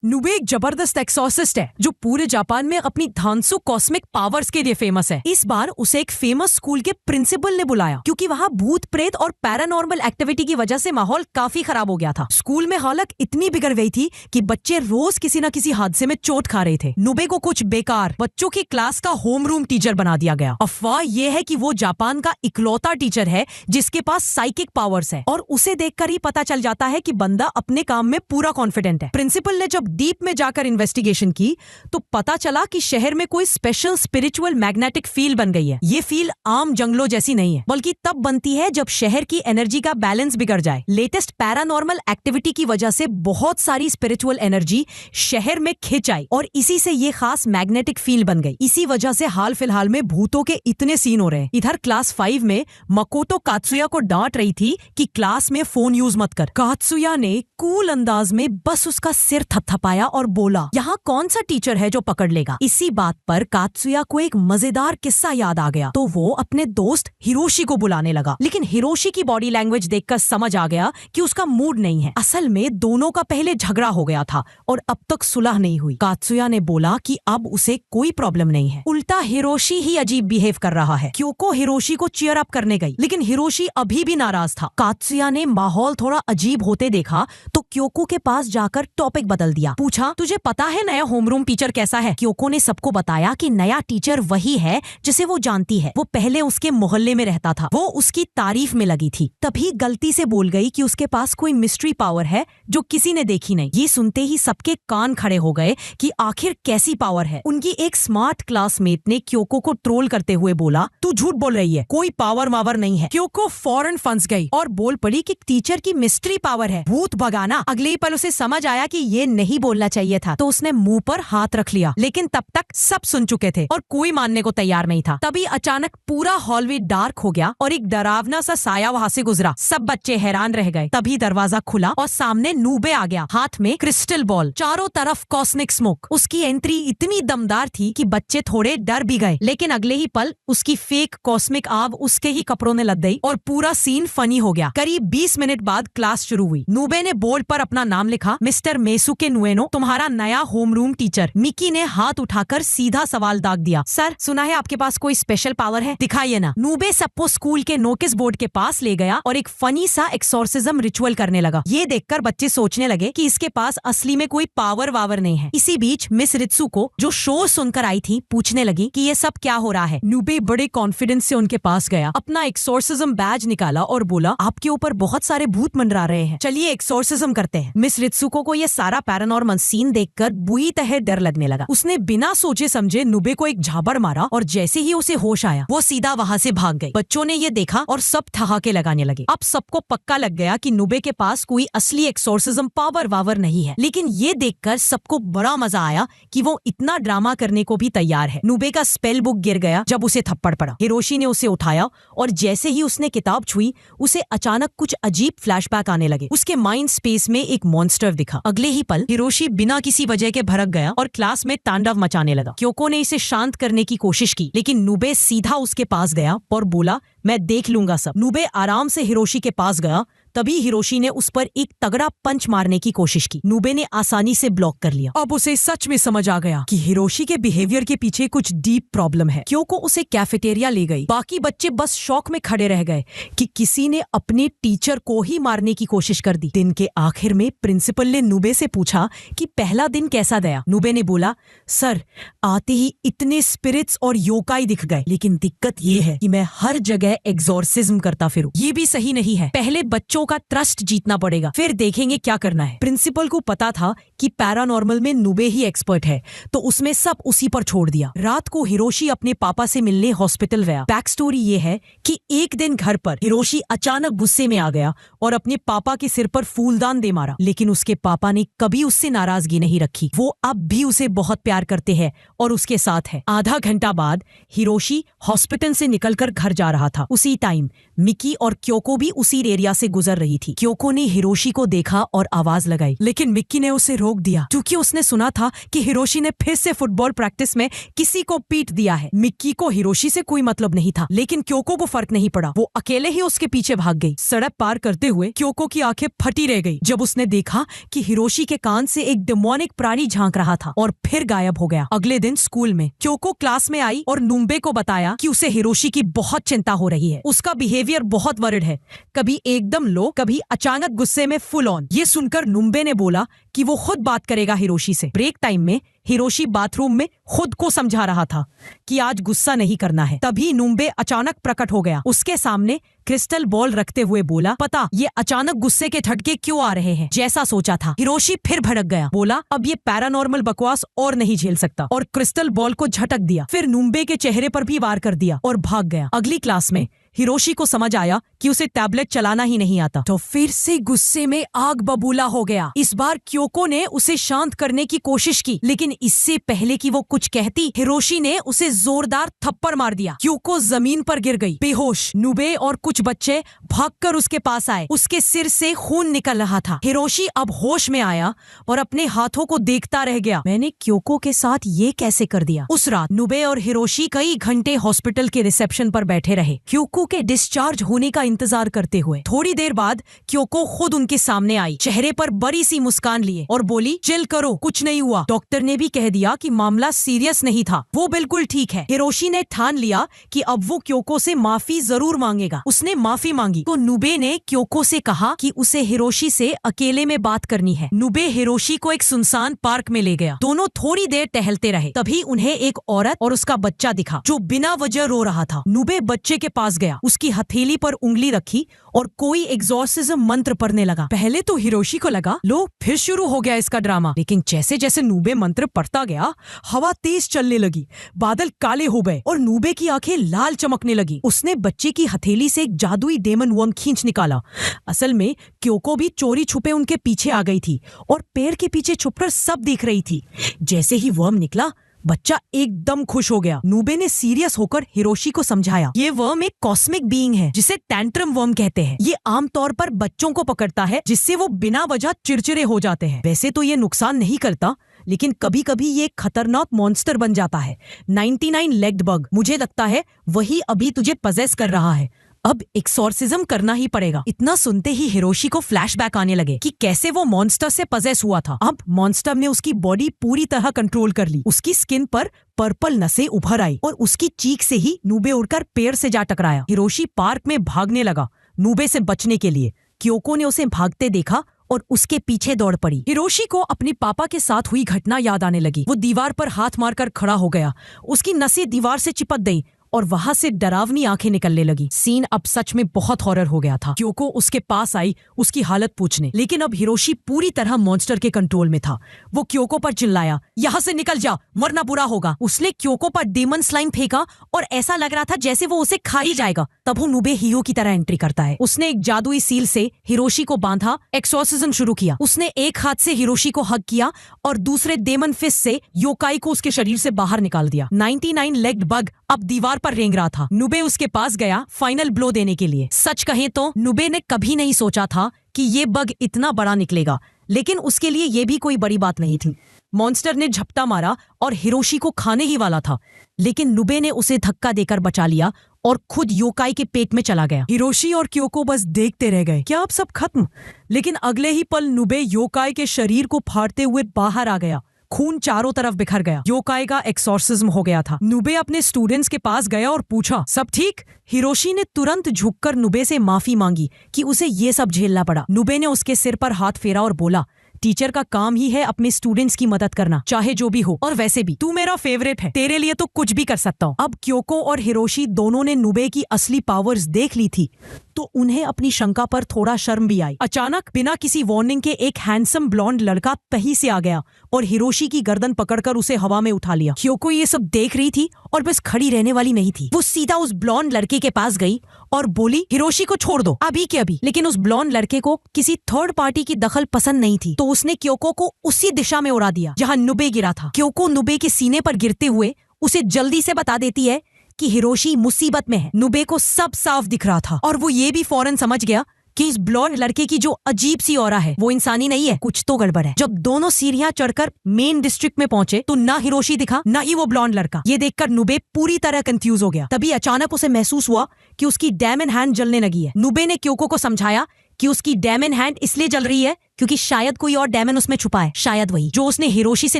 नुबे एक जबरदस्त एक्सॉर्सिस्ट है जो पूरे जापान में अपनी धांसु कॉस्मिक पावर्स के लिए फेमस है। इस बार उसे एक फेमस स्कूल के प्रिंसिपल ने बुलाया क्योंकि वहाँ भूत प्रेत और पैरानॉर्मल एक्टिविटी की वजह से माहौल काफी खराब हो गया था। स्कूल में हालत इतनी बिगड़ गई थी कि बच्चे रोज किसी न किसी हादसे में चोट खा रहे थे। नुबे को कुछ बेकार बच्चों की क्लास का होम रूम टीचर बना दिया गया। अफवाह यह है कि वो जापान का इकलौता टीचर है जिसके पास साइकिक पावर्स है और उसे देखकर ही पता चल जाता है कि बंदा अपने काम में पूरा कॉन्फिडेंट है। प्रिंसिपल ने जब डीप में जाकर इन्वेस्टिगेशन की तो पता चला कि शहर में कोई स्पेशल स्पिरिचुअल मैग्नेटिक फील्ड बन गई है। ये फील्ड आम जंगलों जैसी नहीं है बल्कि तब बनती है जब शहर की एनर्जी का बैलेंस बिगड़ जाए। लेटेस्ट पैरानॉर्मल एक्टिविटी की वजह से बहुत सारी स्पिरिचुअल एनर्जी शहर में खिंच आई और इसी से ये खास मैग्नेटिक फील्ड बन गई। इसी वजह से हाल फिलहाल में भूतों के इतने सीन हो रहे हैं। इधर क्लास 5 में मकोतो कात्सुया को डांट रही थी कि क्लास में फोन यूज मत कर। कात्सुया ने कूल अंदाज में बस उसका सिर थपथपाया और बोला, यहाँ कौन सा टीचर है जो पकड़ लेगा। इसी बात पर कात्सुया को एक मजेदार किस्सा याद आ गया तो वो अपने दोस्त हिरोशी को बुलाने लगा। लेकिन हिरोशी की बॉडी लैंग्वेज देखकर समझ आ गया कि उसका मूड नहीं है। असल में दोनों का पहले झगड़ा हो गया था और अब तक सुलह नहीं हुई। कात्सुया ने बोला कि अब उसे कोई प्रॉब्लम नहीं है, उल्टा हिरोशी ही अजीब बिहेव कर रहा है। क्योको हिरोशी को चीयर अप करने गई लेकिन हिरोशी अभी भी नाराज था। कात्सुया ने माहौल थोड़ा अजीब होते देखा तो क्योको के पास जाकर टॉपिक बदल दिया। पूछा, तुझे पता है नया होमरूम टीचर कैसा है? क्योको ने सबको बताया कि नया टीचर वही है जिसे वो जानती है। वो पहले उसके मोहल्ले में रहता था। वो उसकी तारीफ में लगी थी, तभी गलती से बोल गई कि उसके पास कोई मिस्ट्री पावर है जो किसी ने देखी नहीं। ये सुनते ही सबके कान खड़े हो गए कि आखिर कैसी पावर है। उनकी एक स्मार्ट क्लासमेट ने क्योको को ट्रोल करते हुए बोला, तू झूठ बोल रही है, कोई पावर मावर नहीं है। क्योको फौरन फंस गई और बोल पड़ी कि टीचर की मिस्ट्री पावर है भूत भगाना। अगले ही पल उसे समझ आया कि ये नहीं बोलना चाहिए था तो उसने मुंह पर हाथ रख लिया। लेकिन तब तक सब सुन चुके थे और कोई मानने को तैयार नहीं था। तभी अचानक पूरा हॉलवे डार्क हो गया और एक डरावना सा साया वहाँ से गुजरा। सब बच्चे हैरान रह गए। तभी दरवाजा खुला और सामने नूबे आ गया, हाथ में क्रिस्टल बॉल, चारों तरफ कॉस्मिक स्मोक। उसकी एंट्री इतनी दमदार थी कि बच्चे थोड़े डर भी गए। लेकिन अगले ही पल उसकी फेक कॉस्मिक आग उसके ही कपड़ों में लग गई और पूरा सीन फनी हो गया। करीब 20 मिनट बाद क्लास शुरू हुई। नूबे ने बोर्ड पर अपना नाम लिखा, मिस्टर मेसुके नुएनो, तुम्हारा नया होमरूम टीचर। मिकी ने हाथ उठाकर सीधा सवाल दाग दिया, सर सुना है आपके पास कोई स्पेशल पावर है, दिखाइए ना। नूबे सबको स्कूल के नोटिस बोर्ड के पास ले गया और एक फनी सा एक्सोर्सिज्म रिचुअल करने लगा। ये देखकर बच्चे सोचने लगे कि इसके पास असली में कोई पावर वावर नहीं है। इसी बीच मिस रित्सुको जो शोर सुनकर आई थी पूछने लगी कि ये सब क्या हो रहा है। नूबे बड़े कॉन्फिडेंस से उनके पास गया, अपना एक्सोर्सिज्म बैज निकाला और बोला, आपके ऊपर बहुत सारे भूत मंडरा रहे हैं, चलिए एक्सोर्सिज्म करते हैं। मिस रित्सुको को ये सारा पैरानॉर्मल सीन देखकर बुरी तरह डर लगने लगा। उसने बिना सोचे समझे नुबे को एक झापड़ मारा और जैसे ही उसे होश आया वो सीधा वहाँ से भाग गई। बच्चों ने ये देखा और सब ठहाके लगाने लगे। अब सबको पक्का लग गया कि नुबे के पास कोई असली एक्सोर्सिज्म पावर वावर नहीं है। लेकिन ये देखकर सबको बड़ा मजा आया कि वो इतना ड्रामा करने को भी तैयार है। नुबे का स्पेल बुक गिर गया जब उसे थप्पड़ पड़ा। हिरोशी ने उसे उठाया और जैसे ही उसने किताब छुई उसे अचानक कुछ अजीब फ्लैशबैक आने लगे। उसके माइंड स्पेस में एक मॉन्स्टर दिखा। अगले ही पल हिरोशी बिना किसी वजह के भड़क गया और क्लास में तांडव मचाने लगा। क्योको ने इसे शांत करने की कोशिश की लेकिन नुबे सीधा उसके पास गया और बोला, मैं देख लूंगा सब। नुबे आराम से हिरोशी के पास गया। तभी हिरोशी ने उस पर एक तगड़ा पंच मारने की कोशिश की। नुबे ने आसानी से ब्लॉक कर लिया। अब उसे सच में समझ आ गया कि हिरोशी के बिहेवियर के पीछे कुछ डीप प्रॉब्लम है। क्योको उसे कैफेटेरिया ले गई। बाकी बच्चे बस शॉक में खड़े रह गए कि किसी ने अपने टीचर को ही मारने की कोशिश कर दी। दिन के आखिर में प्रिंसिपल ने नुबे से पूछा कि पहला दिन कैसा गया। नुबे ने बोला, सर आते ही इतने स्पिरिट्स और योकाई दिख गए, लेकिन दिक्कत ये है कि मैं हर जगह एग्जॉर्सिज्म करता फिरूं। ये भी सही नहीं है, पहले बच्चों का ट्रस्ट जीतना पड़ेगा, फिर देखेंगे क्या करना है। प्रिंसिपल को पता था कि पैरानॉर्मल में नुबे ही एक्सपर्ट है तो उसमें सब उसी पर छोड़ दिया। रात को हिरोशी अपने पापा से मिलने हॉस्पिटल गया। बैक स्टोरी ये है कि एक दिन घर पर हिरोशी अचानक गुस्से में आ गया और अपने पापा के सिर पर फूलदान दे मारा। लेकिन उसके पापा ने कभी उससे नाराजगी नहीं रखी। वो अब भी उसे बहुत प्यार करते हैं और उसके साथ है। आधा घंटा बाद हिरोशी हॉस्पिटल से निकलकर घर जा रहा था। उसी टाइम मिकी और क्योको भी उसी एरिया से गुजर गुजर रही थी। क्योको ने हिरोशी को देखा और आवाज लगाई, लेकिन मिक्की ने उसे रोक दिया क्योंकि उसने सुना था कि हिरोशी ने फिर से फुटबॉल प्रैक्टिस में किसी को पीट दिया है। मिक्की को हिरोशी से कोई मतलब नहीं था, लेकिन क्योको को फर्क नहीं पड़ा। वो अकेले ही उसके पीछे भाग गई। सड़क पार करते हुए क्योको की आंखें फटी रह गई जब उसने देखा कि हिरोशी के कान से एक डेमोनिक प्राणी झांक रहा था और फिर गायब हो गया। अगले दिन स्कूल में क्योको क्लास में आई और नुम्बे को बताया कि उसे हिरोशी की बहुत चिंता हो रही है। उसका बिहेवियर बहुत वरिड है, कभी एकदम लो, कभी अचानक गुस्से में फुल ऑन। ये सुनकर नुम्बे ने बोला कि वो खुद बात करेगा हिरोशी से। ब्रेक टाइम में हिरोशी बाथरूम में खुद को समझा रहा था कि आज गुस्सा नहीं करना है। तभी नुम्बे अचानक प्रकट हो गया। उसके सामने क्रिस्टल बॉल रखते हुए बोला, पता ये अचानक गुस्से के झटके क्यों आ रहे हैं? जैसा सोचा था। हिरोशी फिर भड़क गया, बोला अब ये पैरानॉर्मल बकवास और नहीं झेल सकता और क्रिस्टल बॉल को झटक दिया। फिर नुम्बे के चेहरे पर भी वार कर दिया और भाग गया। अगली क्लास में हिरोशी को समझ आया कि उसे टैबलेट चलाना ही नहीं आता, तो फिर से गुस्से में आग बबूला हो गया। इस बार क्योको ने उसे शांत करने की कोशिश की, लेकिन इससे पहले कि वो कुछ कहती, हिरोशी ने उसे जोरदार थप्पड़ मार दिया। क्योको जमीन पर गिर गई बेहोश। नुबे और कुछ बच्चे भागकर उसके पास आए। उसके सिर से खून निकल रहा था। हिरोशी अब होश में आया और अपने हाथों को देखता रह गया। मैंने क्योको के साथ ये कैसे कर दिया? उस रात नुबे और हिरोशी कई घंटे हॉस्पिटल के रिसेप्शन पर बैठे रहे, क्योको के डिस्चार्ज होने का इंतजार करते हुए। थोड़ी देर बाद क्योको खुद उनके सामने आई, चेहरे पर बड़ी सी मुस्कान लिए और बोली, चिल करो, कुछ नहीं हुआ। डॉक्टर ने भी कह दिया कि मामला सीरियस नहीं था, वो बिल्कुल ठीक है। हिरोशी ने ठान लिया कि अब वो क्योको से माफी जरूर मांगेगा। उसने माफी मांगी तो नुबे ने क्योको से कहा कि उसे हिरोशी से अकेले में बात करनी है। नुबे हिरोशी को एक सुनसान पार्क में ले गया। दोनों थोड़ी देर टहलते रहे। तभी उन्हें एक औरत और उसका बच्चा दिखा जो बिना वजह रो रहा था। नुबे बच्चे के पास गया, उसकी हथेली पर उंगली रखी और कोई एग्जॉर्सिज्म मंत्र पढ़ने लगा। पहले तो हिरोशी को लगा लो फिर शुरू हो गया इसका ड्रामा, लेकिन जैसे जैसे नुबे मंत्र पढ़ता गया, हवा तेज चलने लगी, बादल काले हो गए और नुबे की आंखें लाल चमकने लगी। उसने बच्चे की हथेली से एक जादुई डेमन वर्म खींच निकाला। असल में क्योको भी चोरी छुपे उनके पीछे आ गई थी और पेड़ के पीछे छुपकर सब देख रही थी। जैसे ही वर्म निकला, बच्चा एकदम खुश हो गया। नुबे ने सीरियस होकर हिरोशी को समझाया, ये वर्म एक कॉस्मिक बीइंग है जिसे टैंट्रम वर्म कहते हैं। ये आमतौर पर बच्चों को पकड़ता है जिससे वो बिना वजह चिड़चिड़े हो जाते हैं। वैसे तो ये नुकसान नहीं करता, लेकिन कभी कभी ये खतरनाक मॉन्स्टर बन जाता है। 99 लेग्ड बग, मुझे लगता है वही अभी तुझे पजेस कर रहा है। अब एक्सॉर्सिज्म करना ही पड़ेगा। इतना सुनते ही हिरोशी को फ्लैशबैक आने लगे कि कैसे वो मॉन्स्टर से पजेस हुआ था। अब मॉन्स्टर ने उसकी बॉडी पूरी तरह कंट्रोल कर ली। उसकी स्किन पर पर्पल नसें उभर आई और उसकी चीख से ही नुबे उड़कर पेड़ से जा टकराया। हिरोशी पार्क में भागने लगा नुबे से बचने के लिए। क्योको ने उसे भागते देखा और उसके पीछे दौड़ पड़ी। हिरोशी को अपने पापा के साथ हुई घटना याद आने लगी। वो दीवार पर हाथ मारकर खड़ा हो गया। उसकी नसें दीवार से चिपक गईं और वहां से डरावनी आंखें निकलने लगी। सीन अब सच में बहुत हॉरर हो गया था। क्योको उसके पास आई उसकी हालत पूछने, लेकिन अब हिरोशी पूरी तरह मॉन्स्टर के कंट्रोल में था। वो क्योको पर चिल्लाया, यहाँ से निकल जा वरना बुरा होगा। उसने क्योको पर डेमन स्लाइम फेंका और ऐसा लग रहा था जैसे वो उसे खा ही जाएगा। तब वो नुबे हीरो की तरह एंट्री करता है। उसने एक जादुई सील से हिरोशी को बांधा, एक्सॉर्सिज्म शुरू किया। उसने एक हाथ से हिरोशी को हग किया और दूसरे डेमन फिस्ट से योकाई को उसके शरीर से बाहर निकाल दिया। 99 लेग्ड बग अब दीवार पर रेंग रहा था। नुबे उसके पास गया फाइनल ब्लो देने के लिए। सच कहें तो नुबे ने कभी नहीं सोचा था कि ये बग इतना बड़ा निकलेगा, लेकिन उसके लिए ये भी कोई बड़ी बात नहीं थी। मॉन्स्टर ने झपटा मारा और हिरोशी को खाने ही वाला था, लेकिन नुबे ने उसे धक्का देकर बचा लिया और खुद योकाई के पेट में चला गया। हिरोशी और क्योको बस देखते रह गए, क्या अब सब खत्म? लेकिन अगले ही पल नुबे योकाई के शरीर को फाड़ते हुए बाहर आ गया। खून चारों तरफ बिखर गया। योकाई का एक्सॉर्सिज्म हो गया था। नुबे अपने स्टूडेंट्स के पास गया और पूछा, सब ठीक? हिरोशी ने तुरंत झुककर नुबे से माफी मांगी कि उसे ये सब झेलना पड़ा। नुबे ने उसके सिर पर हाथ फेरा और बोला, टीचर का काम ही है अपने स्टूडेंट्स की मदद करना, चाहे जो भी हो। और वैसे भी तू मेरा फेवरेट है, तेरे लिए तो कुछ भी कर सकता हूँ। अब क्योको और हिरोशी दोनों ने नुबे की असली पावर्स देख ली थी, तो उन्हें अपनी शंका पर थोड़ा शर्म भी आई। अचानक बिना किसी वार्निंग के एक हैंडसम ब्लॉन्ड लड़का कहीं से आ गया और हिरोशी की गर्दन पकड़कर उसे हवा में उठा लिया। क्योको ये सब देख रही थी और बस खड़ी रहने वाली नहीं थी। वो सीधा उस ब्लॉन्ड लड़के के पास गई और बोली, हिरोशी को छोड़ दो अभी के अभी। लेकिन उस ब्लॉन्ड लड़के को किसी थर्ड पार्टी की दखल पसंद नहीं थी, तो उसने क्योको को उसी दिशा में उड़ा दिया जहां नुबे गिरा था। क्योको नुबे के सीने पर गिरते हुए उसे जल्दी से बता देती है कि हिरोशी मुसीबत में है। नुबे को सब साफ दिख रहा था और वो ये भी फौरन समझ गया कि इस ब्लॉन्ड लड़के की जो अजीब सी ऑरा है वो इंसानी नहीं है, कुछ तो गड़बड़ है। जब दोनों सीढ़ियां चढ़कर मेन डिस्ट्रिक्ट में पहुंचे तो ना हिरोशी दिखा ना ही वो ब्लॉन्ड लड़का। ये देखकर नुबे पूरी तरह कंफ्यूज हो गया। तभी अचानक उसे महसूस हुआ कि उसकी डायमंड हैंड जलने लगी है। नुबे ने क्योको को समझाया कि उसकी डायमंड हैंड इसलिए जल रही है क्योंकि शायद कोई और डायमंड उसमें छुपा है, शायद वही जो उसने हिरोशी से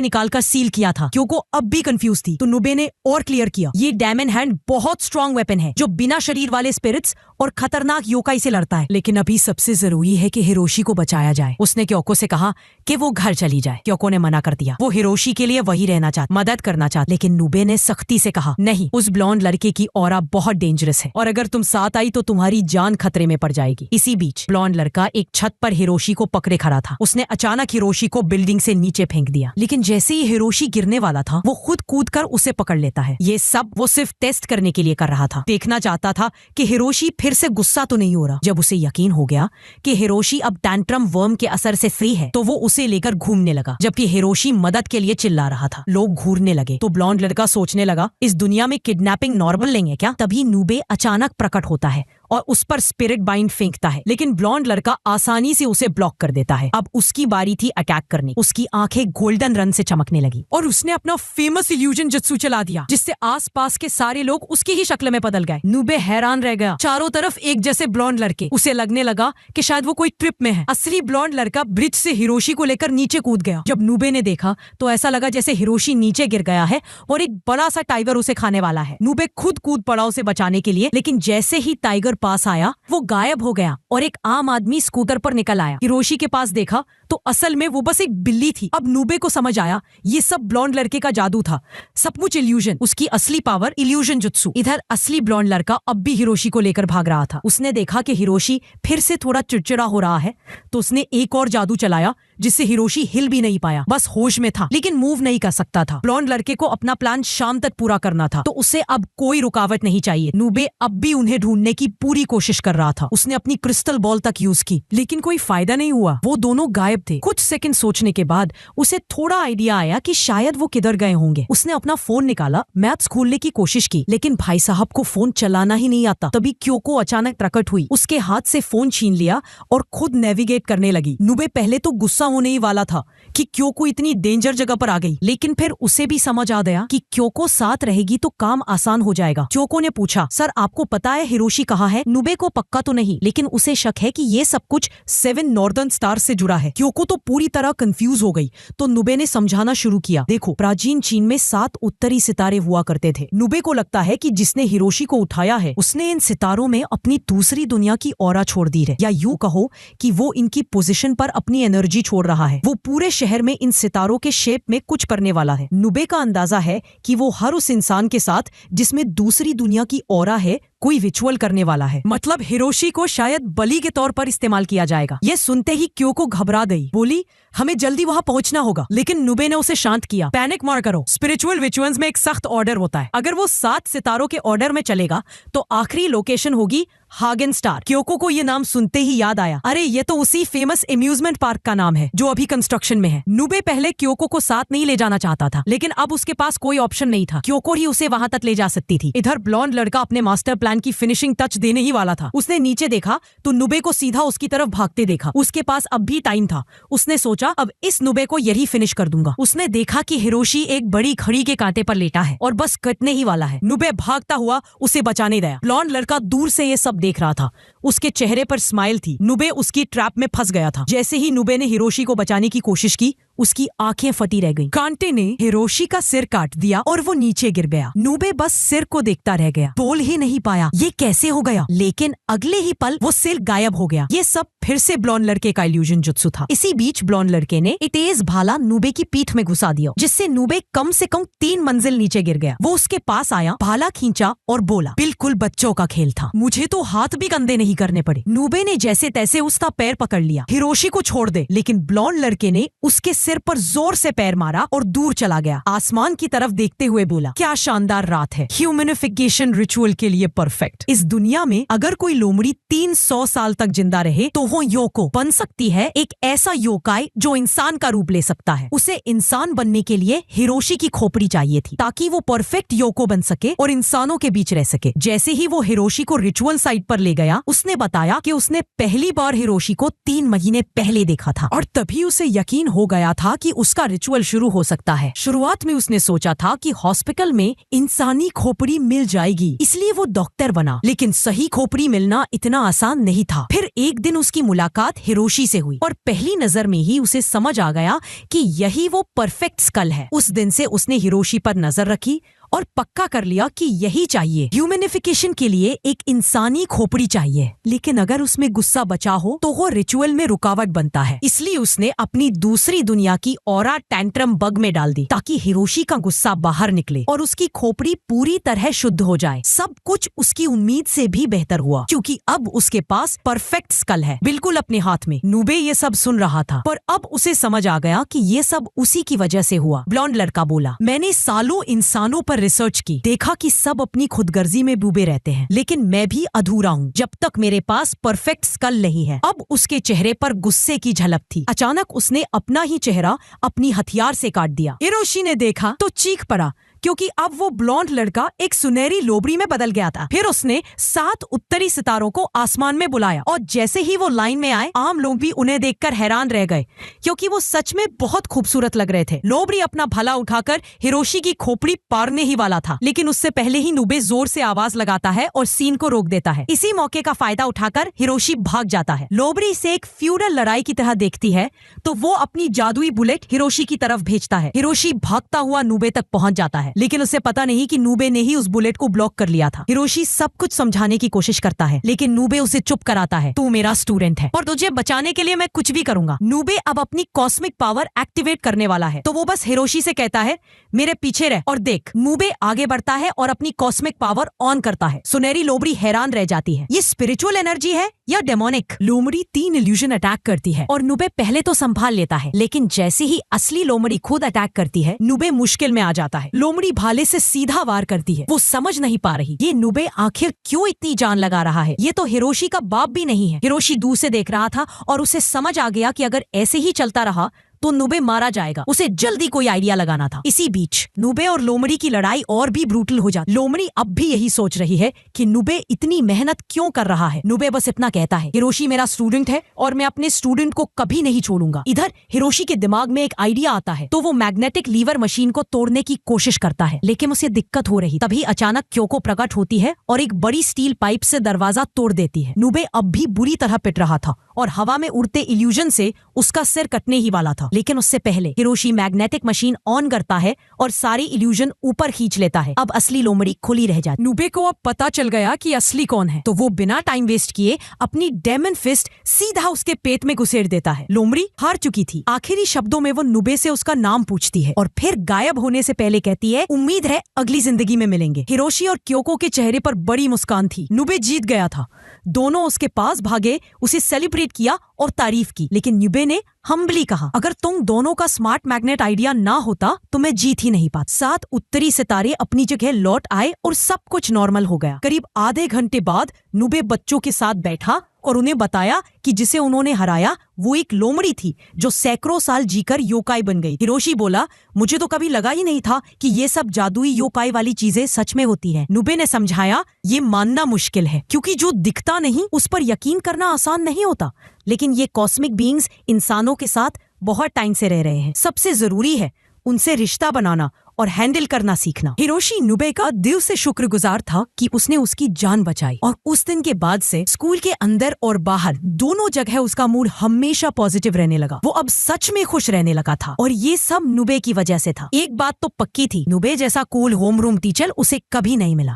निकालकर सील किया था। क्योको अब भी कंफ्यूज थी तो नुबे ने और क्लियर किया, ये डायमंड हैंड बहुत स्ट्रॉन्ग वेपन है जो बिना शरीर वाले स्पिरिट्स और खतरनाक योकाई से लड़ता है। लेकिन अभी सबसे जरूरी है कि हिरोशी को बचाया जाए। उसने क्योको से कहा कि वो घर चली जाए। क्योको ने मना कर दिया, वो हिरोशी के लिए वही रहना चाहता, मदद करना चाहता। लेकिन नुबे ने सख्ती से कहा, नहीं, उस ब्लॉन्ड लड़के की ऑरा बहुत डेंजरस है और अगर तुम साथ आई तो तुम्हारी जान खतरे में पड़ जाएगी। इसी बीच ब्लॉन्ड लड़का एक छत पर हिरोशी को पकड़े खड़ा था। उसने अचानक हिरोशी को बिल्डिंग से नीचे फेंक दिया, लेकिन जैसे ही हिरोशी गिरने वाला था वो खुद कूदकर उसे पकड़ लेता है। ये सब वो सिर्फ टेस्ट करने के लिए कर रहा था, देखना चाहता था कि हिरोशी फिर से गुस्सा तो नहीं हो रहा। जब उसे यकीन हो गया कि हिरोशी अब टैंट्रम वर्म के असर से फ्री है तो वो उसे लेकर घूमने लगा, जबकि हिरोशी मदद के लिए चिल्ला रहा था। लोग घूरने लगे तो ब्लॉन्ड लड़का सोचने लगा, इस दुनिया में किडनैपिंग नॉर्मल नहीं है क्या? तभी नुबे अचानक प्रकट होता है और उस पर स्पिरिट बाइंड फेंकता है, लेकिन ब्लॉन्ड लड़का आसानी से उसे ब्लॉक कर देता है। अब उसकी बारी थी अटैक करने। उसकी आंखें गोल्डन रन से चमकने लगी और उसने अपना फेमस इल्यूजन जत्सू चला दिया, जिससे आसपास के सारे लोग उसकी ही शक्ल में बदल गए। नुबे हैरान रह गया, चारों तरफ एक जैसे ब्लॉन्ड लड़के। उसे लगने लगा कि शायद वो कोई ट्रिप में है। असली ब्लॉन्ड लड़का ब्रिज से हिरोशी को लेकर नीचे कूद गया। जब नुबे ने देखा तो ऐसा लगा जैसे हिरोशी नीचे गिर गया है और एक बड़ा सा टाइगर उसे खाने वाला है। नुबे खुद कूद पड़ा उसे बचाने के लिए, लेकिन जैसे ही टाइगर पास आया वो गायब हो गया और एक आम आदमी स्कूटर पर निकल आया। हिरोशी के पास देखा तो असल में वो बस एक बिल्ली थी। अब नुबे को समझ आया ये सब ब्लॉन्ड लड़के का जादू था, सचमुच इल्यूजन। उसकी असली पावर इल्यूजन जुत्सु। इधर असली ब्लॉन्ड लड़का अब भी हिरोशी को लेकर भाग रहा था। उसने देखा कि हिरोशी फिर से थोड़ा चिड़चिड़ा हो रहा है तो उसने एक और जादू चलाया जिससे हिरोशी हिल भी नहीं पाया, बस होश में था लेकिन मूव नहीं कर सकता था। ब्लॉन्ड लड़के को अपना प्लान शाम तक पूरा करना था तो उसे अब कोई रुकावट नहीं चाहिए। नुबे अब भी उन्हें ढूंढने की पूरी कोशिश कर रहा था। उसने अपनी क्रिस्टल बॉल तक यूज की लेकिन कोई फायदा नहीं हुआ, वो दोनों गायब थे। कुछ सेकंड सोचने के बाद उसे थोड़ा आइडिया आया कि शायद वो किधर गए होंगे। उसने अपना फोन निकाला, मैप्स खोलने की कोशिश की, लेकिन भाई साहब को फोन चलाना ही नहीं आता। तभी क्योको अचानक प्रकट हुई, उसके हाथ से फोन छीन लिया और खुद नेविगेट करने लगी। नुबे पहले तो गुस्सा होने ही वाला था कि क्योको इतनी डेंजर जगह पर आ गई, लेकिन फिर उसे भी समझ आ गया कि क्योको साथ रहेगी तो काम आसान हो जाएगा। क्योको ने पूछा, सर आपको पता है हिरोशी कहाँ है? नुबे को पक्का तो नहीं, लेकिन उसे शक है कि ये सब कुछ 7 नॉर्दर्न स्टार से जुड़ा है। क्योको तो पूरी तरह कंफ्यूज हो गई तो नुबे ने समझाना शुरू किया, देखो प्राचीन चीन में 7 उत्तरी सितारे हुआ करते थे। नुबे को लगता है कि जिसने हिरोशी को उठाया है उसने इन सितारों में अपनी दूसरी दुनिया की ऑरा छोड़ दी है, या यूं कहो कि वो इनकी पोजीशन पर अपनी एनर्जी छोड़ रहा है। वो पूरे शहर में इन सितारों के शेप में कुछ करने वाला है। नुबे का अंदाजा है कि वो हर उस इंसान के साथ जिसमें दूसरी दुनिया की ऑरा है कोई रिचुअल करने वाला है। मतलब हिरोशी को शायद बलि के तौर पर इस्तेमाल किया जाएगा। ये सुनते ही क्योको घबरा गई, बोली हमें जल्दी वहां पहुंचना होगा। लेकिन नुबे ने उसे शांत किया, पैनिक मत करो, स्पिरिचुअल रिचुअल्स में एक सख्त ऑर्डर होता है। अगर वो 7 सितारों के ऑर्डर में चलेगा तो आखिरी लोकेशन होगी हागेन स्टार। क्योको को ये नाम सुनते ही याद आया, अरे ये तो उसी फेमस एम्यूजमेंट पार्क का नाम है जो अभी कंस्ट्रक्शन में है। नुबे पहले क्योको को साथ नहीं ले जाना चाहता था, लेकिन अब उसके पास कोई ऑप्शन नहीं था। क्योको ही उसे वहां तक ले जा सकती थी। इधर ब्लॉन्ड लड़का अपने मास्टर प्लान की फिनिशिंग टच देने ही वाला था। उसने नीचे देखा तो नुबे को सीधा उसकी तरफ भागते देखा। उसके पास अब भी टाइम था। उसने सोचा अब इस नुबे को यही फिनिश कर दूंगा। उसने देखा कि हिरोशी एक बड़ी घड़ी के कांटे पर लेटा है और बस कटने ही वाला है। नुबे भागता हुआ उसे बचाने गया। ब्लॉन्ड लड़का दूर से ये सब देख रहा था। उसके चेहरे पर स्माइल थी। नुबे उसकी ट्रैप में फंस गया था। जैसे ही नुबे ने हिरोशी को बचाने की कोशिश की उसकी आंखें फटी रह गईं। कांटे ने हिरोशी का सिर काट दिया और वो नीचे गिर गया। नुबे बस सिर को देखता रह गया, बोल ही नहीं पाया ये कैसे हो गया। लेकिन अगले ही पल वो सिर गायब हो गया। ये सब फिर से ब्लॉन्ड लड़के का इल्यूजन जुत्सु था। इसी बीच ब्लॉन्ड लड़के ने एक तेज भाला नुबे की पीठ में घुसा दिया, जिससे नुबे कम से कम 3 मंजिल नीचे गिर गया। वो उसके पास आया, भाला खींचा और बोला, बिल्कुल बच्चों का खेल था, मुझे तो हाथ भी गंदे नहीं करने पड़े। नुबे ने जैसे तैसे उसका पैर पकड़ लिया, हिरोशी को छोड़ दे। लेकिन ब्लॉन्ड लड़के ने उसके सिर पर जोर से पैर मारा और दूर चला गया। आसमान की तरफ देखते हुए बोला, क्या शानदार रात है, ह्यूमनिफिकेशन रिचुअल के लिए परफेक्ट। इस दुनिया में अगर कोई लोमड़ी 300 साल तक जिंदा रहे तो वो योको बन सकती है, एक ऐसा योकाई जो इंसान का रूप ले सकता है। उसे इंसान बनने के लिए हिरोशी की खोपड़ी चाहिए थी ताकि वो परफेक्ट योको बन सके और इंसानों के बीच रह सके। जैसे ही वो हिरोशी को रिचुअल साइट पर ले गया, उस उसने बताया कि उसने पहली बार हिरोशी को 3 महीने पहले देखा था और तभी उसे यकीन हो गया था कि उसका रिचुअल शुरू हो सकता है। शुरुआत में उसने सोचा था कि हॉस्पिटल में इंसानी खोपड़ी मिल जाएगी, इसलिए वो डॉक्टर बना, लेकिन सही खोपड़ी मिलना इतना आसान नहीं था। फिर एक दिन उसकी मुलाकात हिरोशी से हुई और पहली नजर में ही उसे समझ आ गया कि यही वो परफेक्ट स्कल है। उस दिन से उसने हिरोशी पर नजर रखी और पक्का कर लिया कि यही चाहिए। ह्यूमनिफिकेशन के लिए एक इंसानी खोपड़ी चाहिए, लेकिन अगर उसमें गुस्सा बचा हो तो वो रिचुअल में रुकावट बनता है। इसलिए उसने अपनी दूसरी दुनिया की ऑरा टैंट्रम बग में डाल दी ताकि हिरोशी का गुस्सा बाहर निकले और उसकी खोपड़ी पूरी तरह शुद्ध हो जाए। सब कुछ उसकी उम्मीद से भी बेहतर हुआ, क्योंकि अब उसके पास परफेक्ट स्कल है, बिल्कुल अपने हाथ में। नूबे ये सब सुन रहा था, पर अब उसे समझ आ गया कि ये सब उसी की वजह से हुआ। ब्लॉन्ड लड़का बोला, मैंने सालों इंसानों पर रिसर्च की, देखा कि सब अपनी खुदगर्जी में डूबे रहते हैं, लेकिन मैं भी अधूरा हूँ जब तक मेरे पास परफेक्ट स्कल नहीं है। अब उसके चेहरे पर गुस्से की झलक थी। अचानक उसने अपना ही चेहरा अपनी हथियार से काट दिया। हिरोशी ने देखा तो चीख पड़ा, क्योंकि अब वो ब्लॉन्ड लड़का एक सुनहरी लोबड़ी में बदल गया था। फिर उसने 7 उत्तरी सितारों को आसमान में बुलाया और जैसे ही वो लाइन में आए, आम लोग भी उन्हें देखकर हैरान रह गए, क्योंकि वो सच में बहुत खूबसूरत लग रहे थे। लोबड़ी अपना भला उठाकर हिरोशी की खोपड़ी पारने ही वाला था, लेकिन उससे पहले ही नूबे जोर से आवाज लगाता है और सीन को रोक देता है। इसी मौके का फायदा उठाकर हिरोशी भाग जाता है। लोबड़ी इसे एक फ्यूडल लड़ाई की तरह देखती है, तो वो अपनी जादुई बुलेट हिरोशी की तरफ भेजता है। हिरोशी भागता हुआ नूबे तक पहुंच जाता है, लेकिन उसे पता नहीं कि नूबे ने ही उस बुलेट को ब्लॉक कर लिया था। हिरोशी सब कुछ समझाने की कोशिश करता है, लेकिन नूबे उसे चुप कराता है। तू मेरा स्टूडेंट है और तुझे बचाने के लिए मैं कुछ भी करूंगा। नूबे अब अपनी कॉस्मिक पावर एक्टिवेट करने वाला है, तो वो बस हिरोशी से कहता है, मेरे पीछे रह और देख। नूबे आगे बढ़ता है और अपनी कॉस्मिक पावर ऑन करता है। सुनहरी लोमड़ी हैरान रह जाती है, ये स्पिरिचुअल एनर्जी है या डेमोनिक? लोमड़ी 3 इल्यूजन अटैक करती है और नूबे पहले तो संभाल लेता है, लेकिन जैसे ही असली लोमड़ी खुद अटैक करती है, नूबे मुश्किल में आ जाता है। लोमड़ी भाले से सीधा वार करती है। वो समझ नहीं पा रही ये नूबे आखिर क्यों इतनी जान लगा रहा है। ये तो हिरोशी का बाप भी नहीं है। हिरोशी दूर से देख रहा था और उसे समझ आ गया कि अगर ऐसे ही चलता रहा तो नूबे मारा जाएगा। उसे जल्दी कोई आइडिया लगाना था। इसी बीच नूबे और लोमड़ी की लड़ाई और भी ब्रूटल हो जाती। लोमड़ी अब भी यही सोच रही है कि नूबे इतनी मेहनत क्यों कर रहा है। नूबे बस इतना कहता है, हिरोशी मेरा स्टूडेंट है और मैं अपने स्टूडेंट को कभी नहीं छोड़ूंगा। इधर हिरोशी के दिमाग में एक आइडिया आता है, तो वो मैग्नेटिक लीवर मशीन को तोड़ने की कोशिश करता है, लेकिन उसे दिक्कत हो रही। तभी अचानक क्योको प्रकट होती है और एक बड़ी स्टील पाइप से दरवाजा तोड़ देती है। नूबे अब भी बुरी तरह पिट रहा था और हवा में उड़ते इल्यूजन से उसका सिर कटने ही वाला था, लेकिन उससे पहले हिरोशी मैग्नेटिक मशीन ऑन करता है और सारी इल्यूजन ऊपर खींच लेता है। अब असली लोमड़ी खुली रह जाती। नूबे को अब पता चल गया कि असली कौन है, तो वो बिना टाइम वेस्ट किए अपनी डेमन फिस्ट सीधा उसके पेट में घुसेड़ देता है। लोमड़ी हार चुकी थी। आखिरी शब्दों में वो नूबे से उसका नाम पूछती है और फिर गायब होने से पहले कहती है, उम्मीद है अगली जिंदगी में मिलेंगे। हिरोशी और क्योको के चेहरे पर बड़ी मुस्कान थी। नूबे जीत गया था। दोनों उसके पास भागे, उसे सेलिब्रेट किया और तारीफ की, लेकिन न्यूबे ने हम्बली कहा, अगर तुम दोनों का स्मार्ट मैग्नेट आइडिया ना होता तो मैं जीत ही नहीं पाता। 7 उत्तरी सितारे अपनी जगह लौट आए और सब कुछ नॉर्मल हो गया। करीब आधे घंटे बाद न्यूबे बच्चों के साथ बैठा और उन्हें बताया कि जिसे उन्होंने हराया वो एक लोमड़ी थी जो सैकड़ों साल जीकर योकाई बन गई। हिरोशी बोला, मुझे तो कभी लगा ही नहीं था कि ये सब जादुई योकाई वाली चीजें सच में होती हैं। नुबे ने समझाया, ये मानना मुश्किल है क्योंकि जो दिखता नहीं उस पर यकीन करना आसान नहीं होता, लेकिन ये कॉस्मिक बीइंग्स इंसानों के साथ बहुत टाइम से रह रहे हैं। सबसे जरूरी है उनसे रिश्ता बनाना और हैंडल करना सीखना। हिरोशी नुबे का दिल से शुक्रगुजार था कि उसने उसकी जान बचाई और उस दिन के बाद से स्कूल के अंदर और बाहर दोनों जगह उसका मूड हमेशा पॉजिटिव रहने लगा। वो अब सच में खुश रहने लगा था और ये सब नुबे की वजह से था। एक बात तो पक्की थी, नुबे जैसा कूल होमरूम टीचर उसे कभी नहीं मिला।